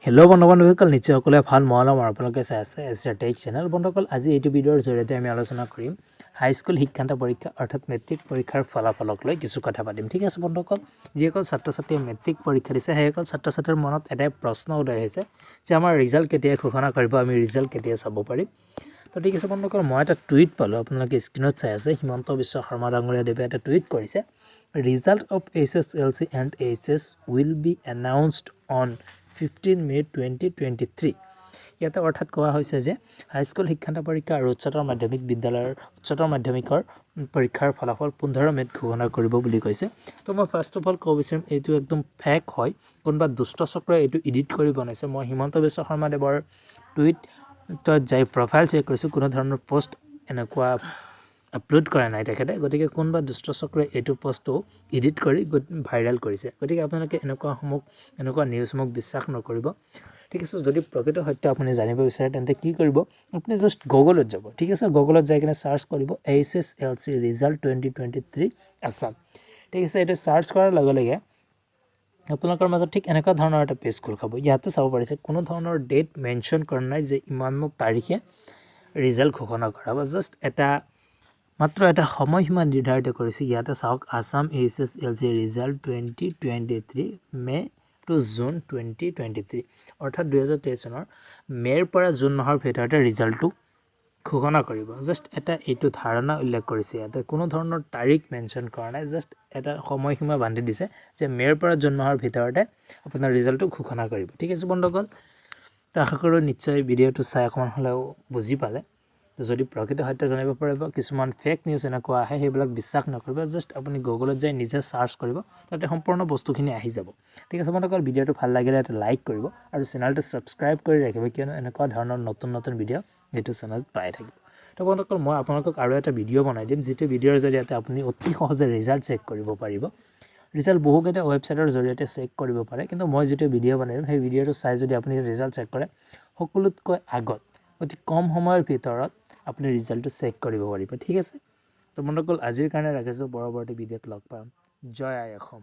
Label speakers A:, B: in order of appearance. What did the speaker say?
A: hello' বন্ধুসকল নিশ্চয় সকলোৱে ভাল মহলম আপোনালোকে চাই আছে এছআৰ টেক চেনেল বন্ধুসকল আজি এইটো ভিডিঅ'ৰ জৰিয়তে আমি আলোচনা কৰিম হাইস্কুল শিক্ষান্ত পৰীক্ষা অৰ্থাৎ মেট্ৰিক পৰীক্ষাৰ ফলাফলক লৈ কিছু কথা পাতিম ঠিক আছে বন্ধুসকল যিসকল ছাত্ৰ ছাত্ৰীয়ে মেট্ৰিক পৰীক্ষা দিছে সেইসকল ছাত্ৰ ছাত্ৰীৰ মনত এটাই প্ৰশ্ন উদয় হৈছে যে আমাৰ ৰিজাল্ট কেতিয়া ঘোষণা কৰিব আমি ৰিজাল্ট কেতিয়া চাব পাৰিম তো ঠিক আছে বন্ধুসকল মই এটা টুইট পালোঁ আপোনালোকে স্ক্ৰীনত চাই আছে হিমন্ত বিশ্ব শৰ্মা ডাঙৰীয়া দেৱে এটা টুইট কৰিছে result of HSLC and HS will be announced on 15 মে 2023 ইয়াতে অৰ্থাৎ কোৱা হৈছে যে হাইস্কুল শিক্ষান্ত পৰীক্ষা আৰু উচ্চতৰ মাধ্যমিক বিদ্যালয়ৰ উচ্চতৰ মাধ্যমিকৰ পৰীক্ষাৰ ফলাফল 15 মেত ঘোষণা কৰিব বুলি কৈছে তো মই ফাৰ্ষ্ট অফ অল ক'ব বিচাৰিম এইটো একদম ফেক হয় কোনোবা দুষ্ট চক্ৰই এইটো এডিট কৰি বনাইছে মই হিমন্ত বিশ্ব শৰ্মা দেৱৰ টুইটত যাই প্ৰফাইল চেক কৰিছোঁ কোনো ধৰণৰ পোষ্ট এনেকুৱা আপলোড কৰা নাই তেখেতে গতিকে কোনোবা দুষ্ট চক্ৰই এইটো পোষ্টটো এডিট কৰি ভাইৰেল কৰিছে গতিকে আপোনালোকে এনেকুৱা নিউজসমূহ বিশ্বাস নকৰিব ঠিক আছে যদি প্ৰকৃত সত্য আপুনি জানিব বিচাৰে তেন্তে কি কৰিব আপুনি জাষ্ট গুগলত যাব ঠিক আছে গুগলত যাই কিনে সাৰ্চ কৰিব HSLC ৰিজাল্ট 2023 আসাম ঠিক আছে এটা সাৰ্চ কৰাৰ লগে লগে আপোনালোকৰ মাজত ঠিক এনেকুৱা ধৰণৰ এটা পেজ খোল খাব ইয়াতে চাব পাৰিছে কোনো ধৰণৰ ডেট মেনশ্যন কৰা নাই যে ইমানো তাৰিখে ৰিজাল্ট ঘোষণা কৰা হ'ব জাষ্ট এটা মাত্ৰ এটা সময়সীমা নিৰ্ধাৰিত কৰিছে ইয়াতে চাওক আসাম HSLC ৰিজাল্ট 2023 মে টু জুন 2023 অৰ্থাৎ 2023 চনৰ মেৰ পৰা জুন মাহৰ ভিতৰতে ৰিজাল্টটো ঘোষণা কৰিব জাষ্ট এটা এইটো ধাৰণা উল্লেখ কৰিছে ইয়াতে কোনো ধৰণৰ তাৰিখ মেনশ্যন কৰা নাই জাষ্ট এটা সময়সীমা বান্ধি দিছে যে মেৰ পৰা জুন মাহৰ ভিতৰতে আপোনাৰ ৰিজাল্টটো ঘোষণা কৰিব ঠিক আছে বন্ধুসকল তো আশা কৰোঁ নিশ্চয় ভিডিঅ'টো চাই অকণমান হ'লেও বুজি পালে তো যদি প্ৰকৃত সত্য জানিব পাৰিব কিছুমান ফেক নিউজ এনেকুৱা আহে সেইবিলাক বিশ্বাস নকৰিব জাষ্ট আপুনি গুগলত যাই নিজে সাৰ্চ কৰিব তাতে সম্পূৰ্ণ বস্তুখিনি আহি যাব ঠিক আছে বন্ধুসকল ভিডিঅ'টো ভাল লাগিলে এটা লাইক কৰিব আৰু চেনেলটো সাবস্ক্ৰাইব কৰি ৰাখিব কিয়নো এনেকুৱা ধৰণৰ নতুন ভিডিঅ' এইটো চেনেলত পাই থাকিব তো বন্ধুসকল মই আপোনালোকক আৰু এটা ভিডিঅ' বনাই দিম যিটো ভিডিঅ'ৰ জৰিয়তে আপুনি অতি সহজে ৰিজাল্ট চেক কৰিব পাৰিব ৰিজাল্ট বহুকেইটা ৱেবছাইটৰ জৰিয়তে চেক কৰিব পাৰে কিন্তু মই যিটো ভিডিঅ' বনাই দিম সেই ভিডিঅ'টো চাই যদি আপুনি ৰিজাল্ট চেক কৰে সকলোতকৈ আগত অতি কম সময়ৰ ভিতৰত আপুনি ৰিজাল্টটো চেক কৰিব পাৰিব ঠিক আছে তো বন্ধুসকল আজিৰ কাৰণে ৰাখিছোঁ পৰৱৰ্তী ভিডিঅ'ত লগ পাম জয় আই অসম